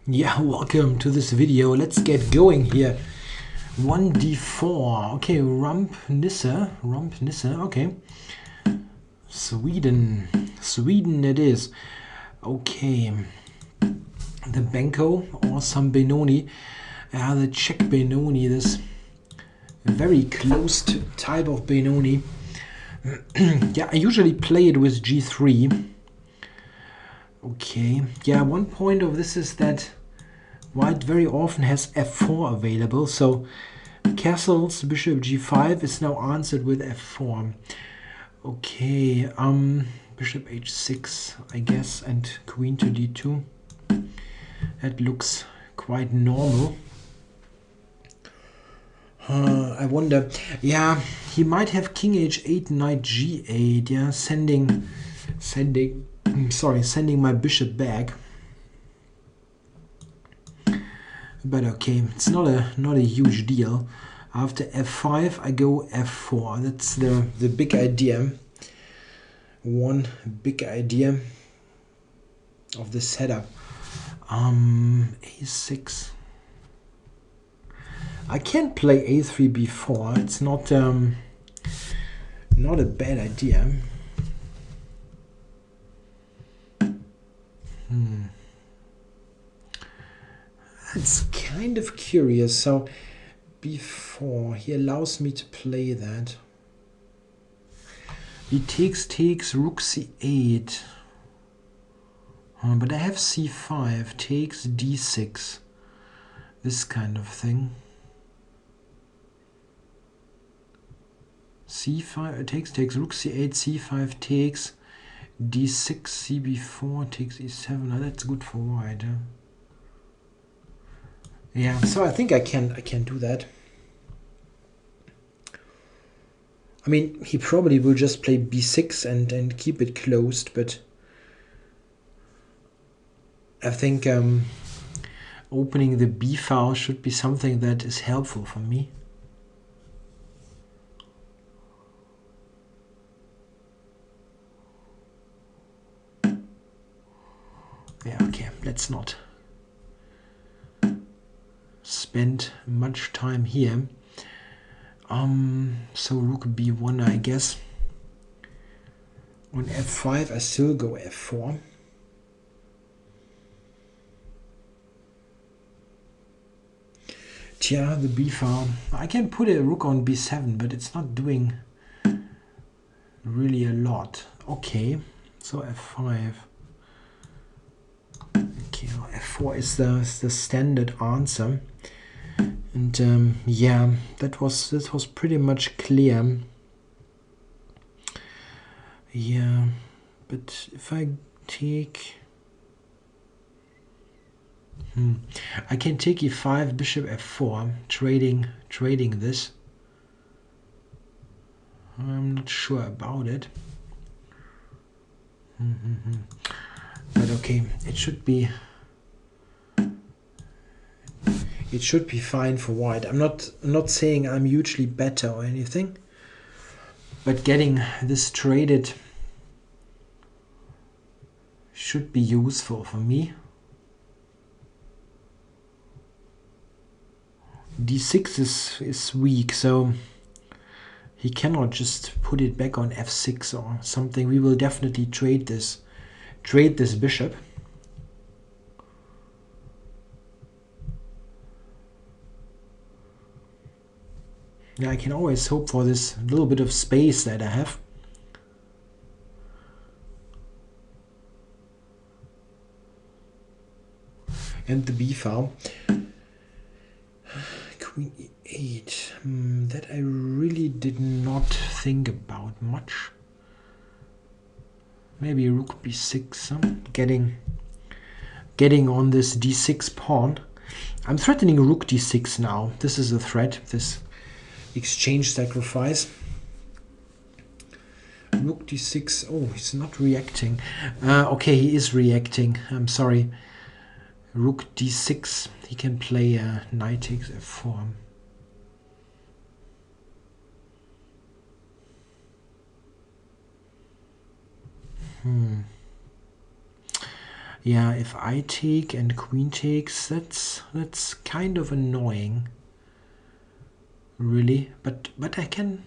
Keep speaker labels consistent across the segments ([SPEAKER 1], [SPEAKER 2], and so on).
[SPEAKER 1] Yeah, welcome to this video. Let's get going here. 1d4. Okay, Rumpnisse. Okay. Sweden it is. Okay. The Benko or some Benoni. The Czech Benoni, this very closed type of Benoni. Yeah, I usually play it with g3. Okay, yeah, one point of this is that white very often has f4 available, so castles, bishop g5 is now answered with f4. Okay, bishop h6, I guess, and queen to d2. That looks quite normal. I wonder, yeah, he might have king h8, knight g8, yeah, sending my bishop back. But okay, it's not a huge deal. After f5, I go f4. That's the big idea. One big idea of the setup. a6. I can't play a3 b4. It's not a bad idea. It's kind of curious. So b4, he allows me to play that. He takes rook c8. But I have c5, takes d6. This kind of thing. c5 takes rook c8, c5 takes d6, cb4 takes e7. Now that's good for white. Yeah, so I think I can do that. I mean, he probably will just play b6 and keep it closed, but I think opening the b file should be something that is helpful for me. Yeah, okay, let's not spend much time here. So rook b1, I guess. On f5, I still go f4. Yeah, the b file. I can put a rook on b7, but it's not doing really a lot. Okay, so f5. Okay, f4 is the standard answer. And yeah, that was pretty much clear. Yeah, but if I take... I can take e5, bishop f4, trading this. I'm not sure about it. But okay, it should be fine for white. I'm not saying I'm hugely better or anything, but getting this traded should be useful for me. d6 is weak, so he cannot just put it back on f6 or something. We will definitely trade this bishop. Yeah, I can always hope for this little bit of space that I have. And the b file. Queen e8. That I really did not think about much. Maybe rook b6. Getting on this d6 pawn. I'm threatening rook d6 now. This is a threat. This exchange sacrifice. Rook d6. Oh, he's not reacting. Okay, he is reacting. I'm sorry. Rook d6. He can play knight takes f4. Yeah, if I take and queen takes, that's kind of annoying. Really, but I can.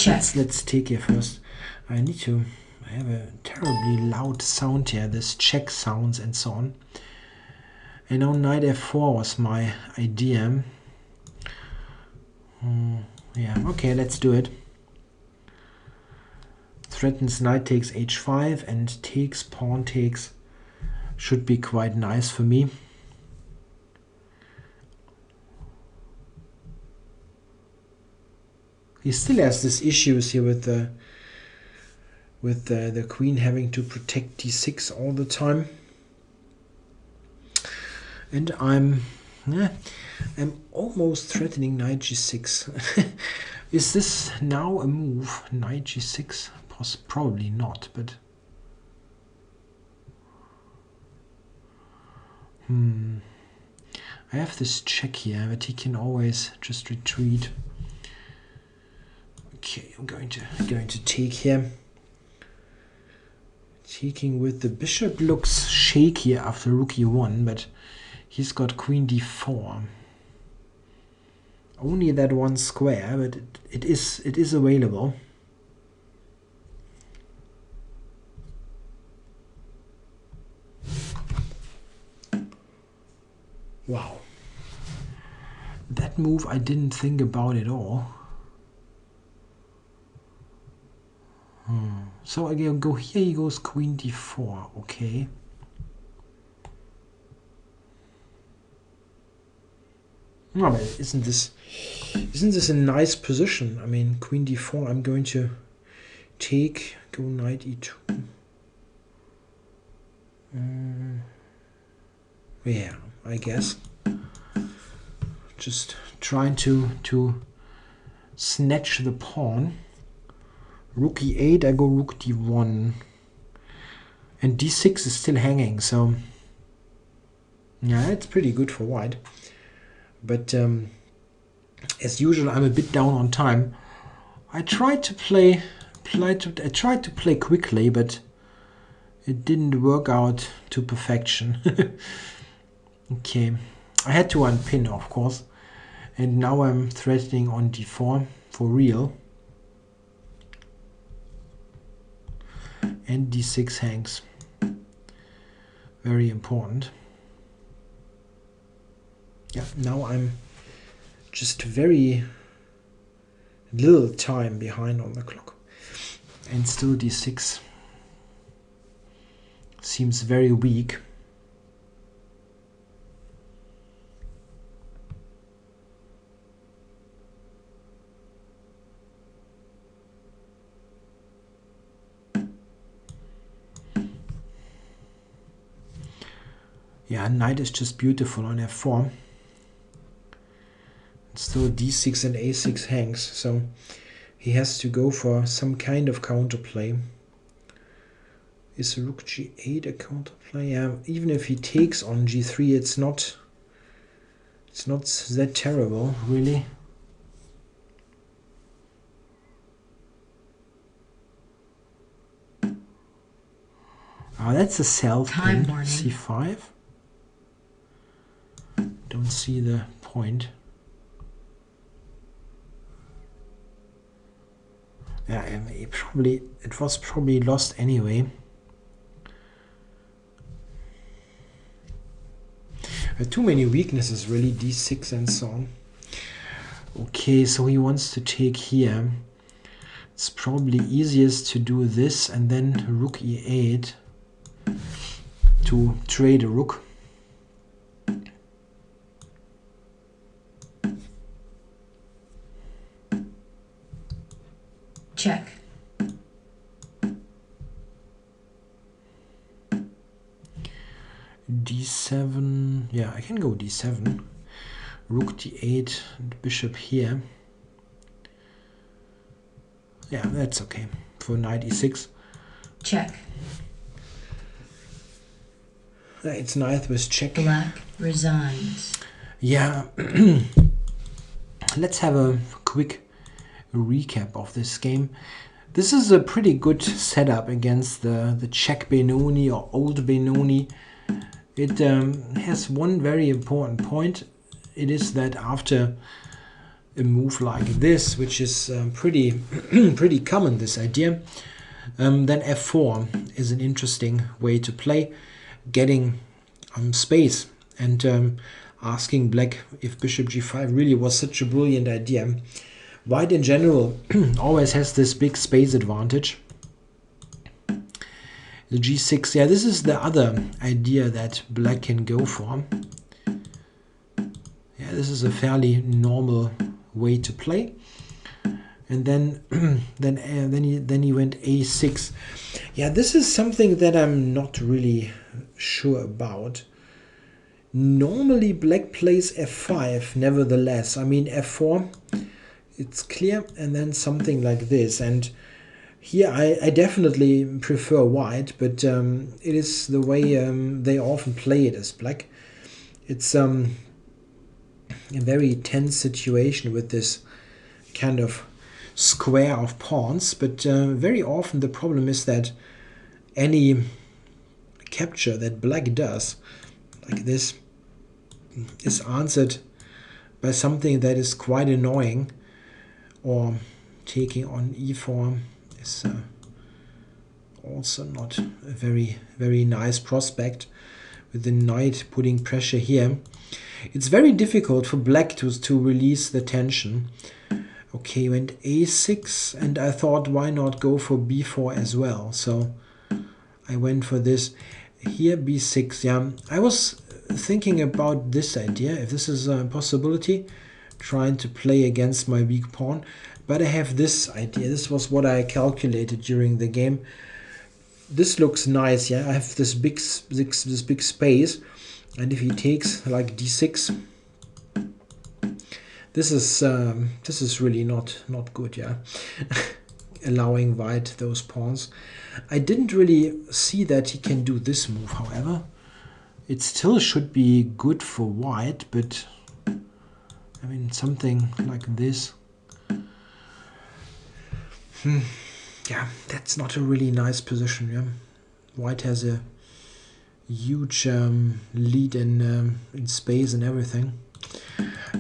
[SPEAKER 1] Let's take here first. I have a terribly loud sound here. This Czech sounds and so on. And now knight f4 was my idea. Yeah, okay, let's do it. Threatens knight takes h5 and takes pawn takes. Should be quite nice for me. He still has these issues here with the queen having to protect d6 all the time. And I'm almost threatening knight g6. Is this now a move? Knight g6? Probably not, but I have this check here, but he can always just retreat. Okay, I'm going to take here. Taking with the bishop looks shaky after rook e1, but he's got queen d4. Only that one square, but it is available. Wow. That move I didn't think about at all. So again, go here, he goes queen d4, okay. No, but isn't this a nice position? I mean, queen d4, I'm going to take, go knight e2. Yeah, I guess. Just trying to snatch the pawn. Rook e8, I go rook d1. And d6 is still hanging, so yeah, it's pretty good for white. But as usual, I'm a bit down on time. I tried to play quickly, but it didn't work out to perfection. Okay, I had to unpin, of course, and now I'm threatening on d4 for real. And d6 hangs. Very important. Yeah, now I'm just very little time behind on the clock. And still d6 seems very weak. Yeah, knight is just beautiful on f4. Still d6 and a6 hangs, so he has to go for some kind of counterplay. Is rook g8 a counterplay? Yeah, even if he takes on g3, it's not that terrible, really. Oh, that's a self-pin. c5. Don't see the point. Yeah, it was probably lost anyway. Too many weaknesses, really, d6 and so on. Okay, so he wants to take here. It's probably easiest to do this and then rook e8 to trade a rook.
[SPEAKER 2] Check.
[SPEAKER 1] d7, yeah, I can go d7. Rook d8 and bishop here. Yeah, that's okay. For knight e6.
[SPEAKER 2] Check.
[SPEAKER 1] It's knight with check.
[SPEAKER 2] Black resigns.
[SPEAKER 1] Yeah. Let's have a quick recap of this game. This is a pretty good setup against the Czech Benoni or old Benoni. It has one very important point. It is that after a move like this, which is pretty pretty common, this idea, then f4 is an interesting way to play, getting space and asking black if bishop g5 really was such a brilliant idea. White in general always has this big space advantage. The g6, yeah, this is the other idea that black can go for. Yeah, this is a fairly normal way to play. And then then he went a6. Yeah, this is something that I'm not really sure about. Normally black plays f5, nevertheless. I mean f4, it's clear, and then something like this. And here I definitely prefer white, but it is the way they often play it as black. It's a very tense situation with this kind of square of pawns, but very often the problem is that any capture that black does, like this, is answered by something that is quite annoying, or taking on e4 is also not a very nice prospect, with the knight putting pressure here. It's very difficult for black to release the tension. Okay, went a6, and I thought, why not go for b4 as well? So I went for this. Here b6, yeah. I was thinking about this idea, if this is a possibility, trying to play against my weak pawn. But I have this idea. This was what I calculated during the game. This looks nice, yeah. I have this big space, and if he takes like d6, this is really not good, yeah. Allowing white those pawns. I didn't really see that he can do this move, however. It still should be good for white, but I mean something like this. Yeah, that's not a really nice position, yeah. White has a huge lead in space and everything.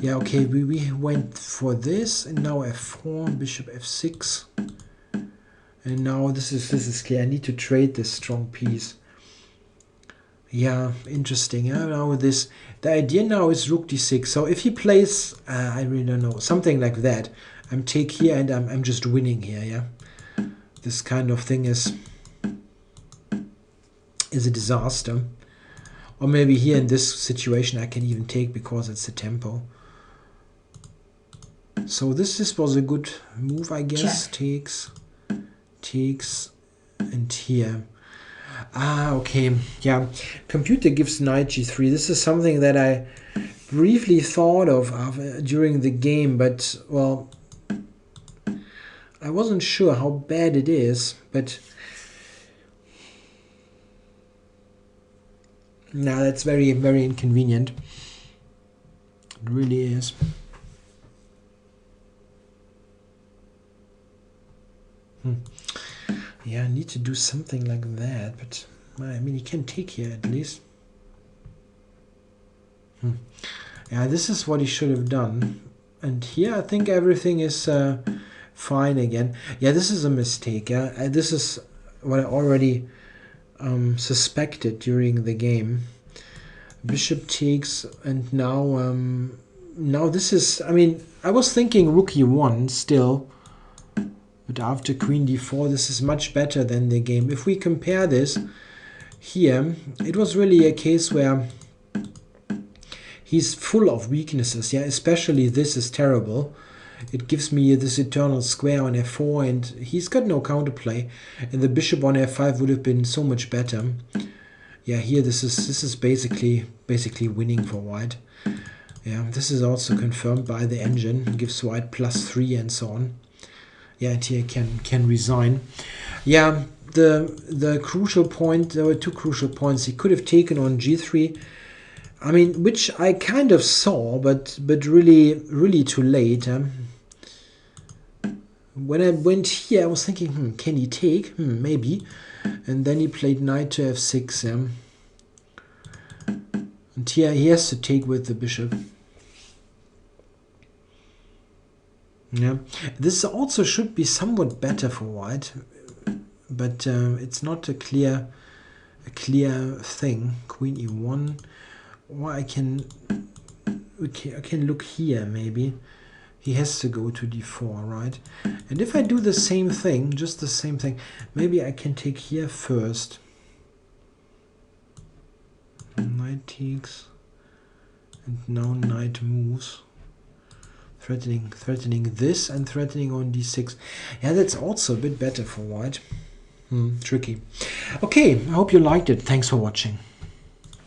[SPEAKER 1] Yeah, okay, we went for this, and now f4, bishop f6, and now this is clear. I need to trade this strong piece. Yeah, interesting. Yeah, now this, the idea now is rook d6. So if he plays, I really don't know, something like that, I'm take here and I'm just winning here. Yeah, this kind of thing is a disaster. Or maybe here in this situation I can even take because it's a tempo. So this was a good move, I guess.
[SPEAKER 2] Check.
[SPEAKER 1] Takes, and here. Ah, okay. Yeah, computer gives knight g3. This is something that I briefly thought of during the game, but, well, I wasn't sure how bad it is, but no, that's very inconvenient. It really is. Yeah, I need to do something like that, but I mean, you can take here at least. Yeah, this is what he should have done. And here I think everything is fine again. Yeah, this is a mistake. Yeah, this is what I already suspected during the game. Bishop takes, and now this is, I mean, I was thinking rook e1 still. But after queen d4, this is much better than the game. If we compare this here, it was really a case where he's full of weaknesses. Yeah, especially this is terrible. It gives me this eternal square on f4, and he's got no counterplay. And the bishop on f5 would have been so much better. Yeah, here this is basically winning for white. Yeah, this is also confirmed by the engine. It gives white +3 and so on. Yeah, and here can resign. Yeah, the crucial point, there were two crucial points. He could have taken on g3. I mean, which I kind of saw, but really too late. when I went here, I was thinking, can he take? Maybe. And then he played knight to f6. And here he has to take with the bishop. Yeah, this also should be somewhat better for white, but it's not a clear thing. Queen e1, or I can look here maybe. He has to go to d4, right? And if I do the same thing, just the same thing, maybe I can take here first. Knight takes, and now knight moves. Threatening this and threatening on d6. Yeah, that's also a bit better for white. Tricky. Okay, I hope you liked it. Thanks for watching.